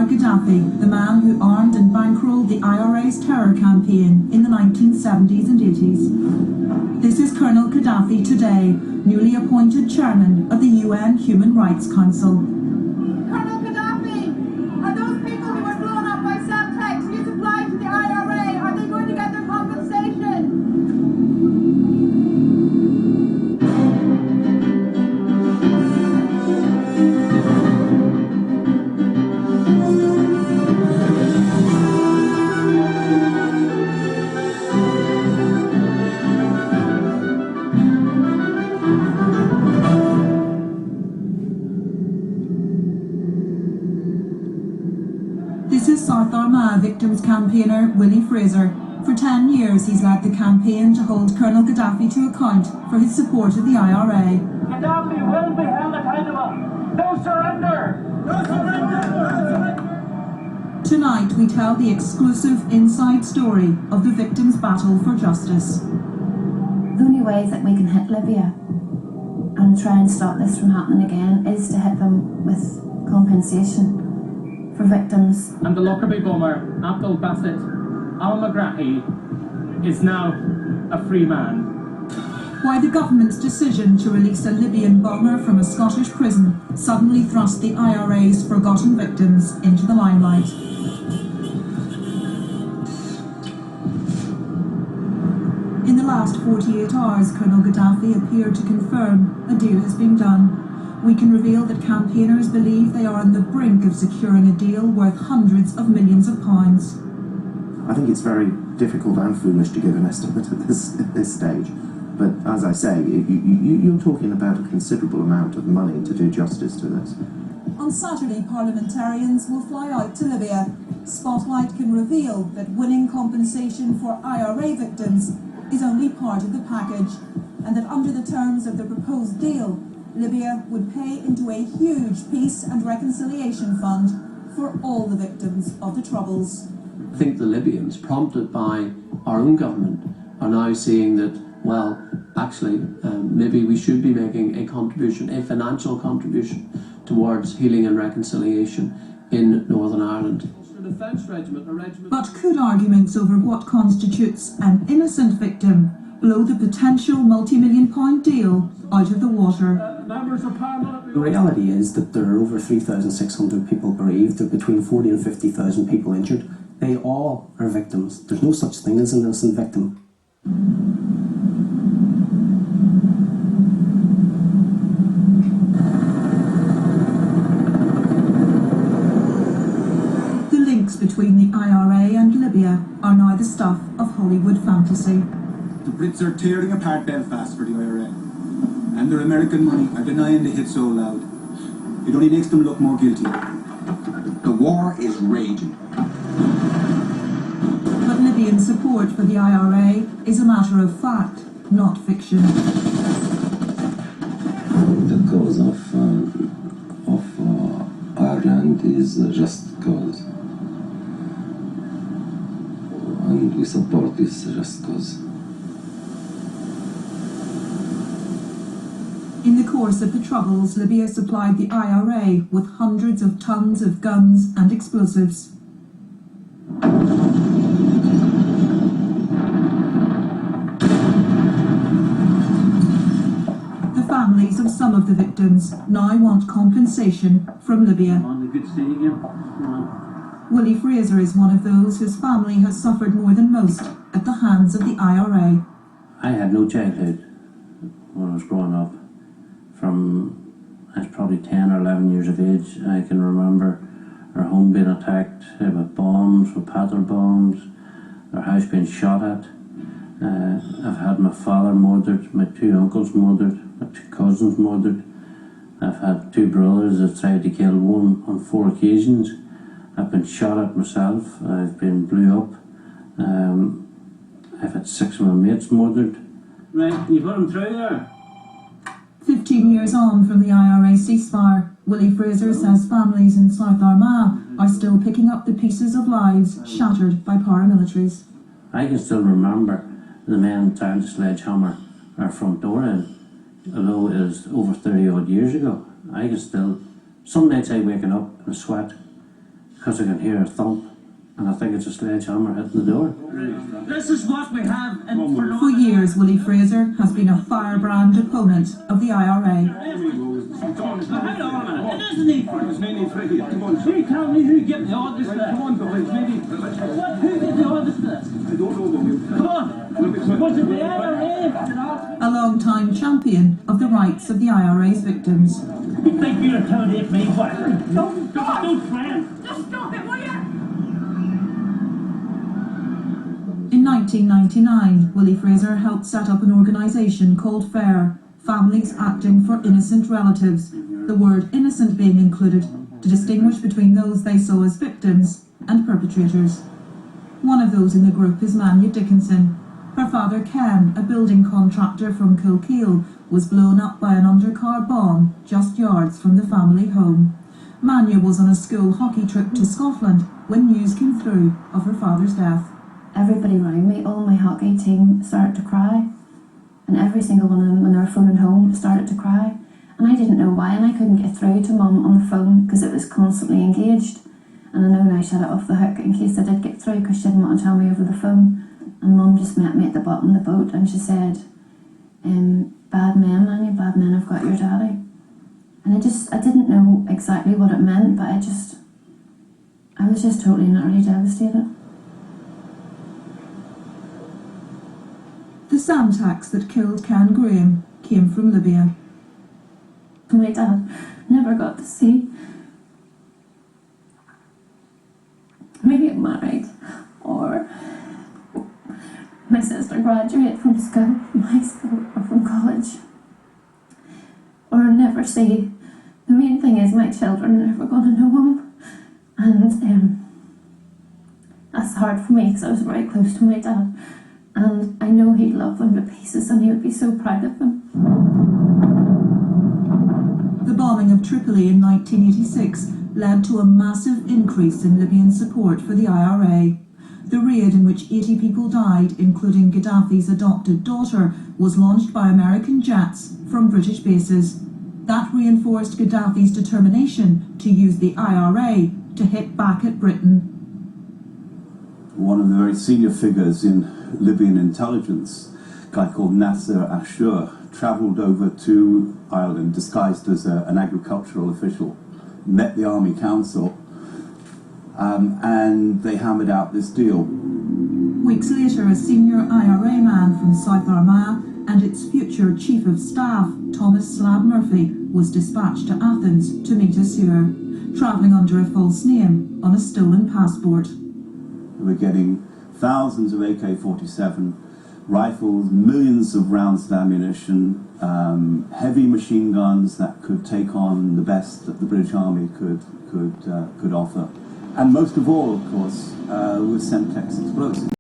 Muammar Gaddafi, the man who armed and bankrolled the IRA's terror campaign in the 1970s and 80s. This is Colonel Gaddafi today, newly appointed chairman of the UN Human Rights Council. Colonel Gaddafi, are those people who were blown up by Semtex you supplied to the IRA, are they going to get their compensation? This is South Armagh victims campaigner Willie Fraser. For 10 years he's led the campaign to hold Colonel Gaddafi to account for his support of the IRA. Gaddafi will be held accountable. No surrender! No surrender! No surrender! Tonight we tell the exclusive inside story of the victims' battle for justice. The only way that we can hit Libya and try and stop this from happening again is to hit them with compensation for victims. And the Lockerbie bomber, Abdul Basit al-Megrahi, is now a free man. Why the government's decision to release a Libyan bomber from a Scottish prison suddenly thrust the IRA's forgotten victims into the limelight. In the last 48 hours, Colonel Gaddafi appeared to confirm a deal has been done. We can reveal that campaigners believe they are on the brink of securing a deal worth hundreds of millions of pounds. I think it's very difficult and foolish to give an estimate at this stage. But as I say, you're talking about a considerable amount of money to do justice to this. On Saturday, parliamentarians will fly out to Libya. Spotlight can reveal that winning compensation for IRA victims is only part of the package, and that under the terms of the proposed deal, Libya would pay into a huge peace and reconciliation fund for all the victims of the Troubles. I think the Libyans, prompted by our own government, are now seeing that, well, actually, maybe we should be making a contribution, a financial contribution, towards healing and reconciliation in Northern Ireland. But could arguments over what constitutes an innocent victim blow the potential multi-million-pound deal out of the water? The reality is that there are over 3,600 people bereaved, there are between 40 and 50,000 people injured. They all are victims. There's no such thing as an innocent victim. The links between the IRA and Libya are now the stuff of Hollywood fantasy. The Brits are tearing apart Belfast for the IRA, and their American money are denying the hit so loud. It only makes them look more guilty. The war is raging. But Libyan support for the IRA is a matter of fact, not fiction. The cause of Ireland is a just cause, and we support this just cause. In the course of the Troubles, Libya supplied the IRA with hundreds of tons of guns and explosives. The families of some of the victims now want compensation from Libya. Good seeing you. Willie Fraser is one of those whose family has suffered more than most at the hands of the IRA. I had no childhood when I was growing up. From I was probably 10 or 11 years of age, I can remember our home being attacked with bombs, with patter bombs, our house being shot at. I've had my father murdered, my two uncles murdered, my two cousins murdered. I've had two brothers that tried to kill one on 4 occasions. I've been shot at myself, I've been blew up. I've had 6 of my mates murdered. Right, you put him through there. 15 years on from the IRA ceasefire, Willie Fraser says families in South Armagh are still picking up the pieces of lives shattered by paramilitaries. I can still remember the men trying to sledgehammer our front door in, although it was over 30 odd years ago. I can still, some nights I waking up in a sweat, because I can hear a thump, and I think it's a sledgehammer hitting the door. This is what we have in For years, Willie Fraser has been a firebrand opponent of the IRA. Hang on a minute, it isn't even. You tell me who gave the orders to this. Who gave the orders to this? I don't know. Come on. Was it the IRA? A long-time champion of the rights of the IRA's victims. You think you're intimidating me? What? Don't friend. Just stop it, will you? In 1999, Willie Fraser helped set up an organisation called FAIR, Families Acting for Innocent Relatives, the word innocent being included to distinguish between those they saw as victims and perpetrators. One of those in the group is Manya Dickinson. Her father Ken, a building contractor from Kilkeel, was blown up by an undercar bomb just yards from the family home. Manya was on a school hockey trip to Scotland when news came through of her father's death. Everybody around me, all my hockey team, started to cry. And every single one of them, when they were phoning home, started to cry. And I didn't know why, and I couldn't get through to Mum on the phone because it was constantly engaged. And I know now she had it off the hook in case I did get through because she didn't want to tell me over the phone. And Mum just met me at the bottom of the boat and she said, bad men, Manya, bad men have got your daddy. And I didn't know exactly what it meant, but I was just totally and utterly devastated. The Samtax that killed Ken Graham came from Libya. My dad never got to see me get married or my sister graduate from school, from high school or from college, or never see. The main thing is my children are never going to know him, and that's hard for me because I was very close to my dad. And I know he'd love them to pieces and he would be so proud of them. The bombing of Tripoli in 1986 led to a massive increase in Libyan support for the IRA. The raid, in which 80 people died, including Gaddafi's adopted daughter, was launched by American jets from British bases. That reinforced Gaddafi's determination to use the IRA to hit back at Britain. One of the very senior figures in Libyan intelligence, a guy called Nasser Ashur, travelled over to Ireland disguised as an agricultural official, met the Army Council, and they hammered out this deal. Weeks later, a senior IRA man from South Armagh and its future Chief of Staff, Thomas Slab Murphy, was dispatched to Athens to meet Assur, travelling under a false name on a stolen passport. We're getting thousands of AK-47 rifles, millions of rounds of ammunition, heavy machine guns that could take on the best that the British Army could offer. And most of all, of course, was Semtex explosives.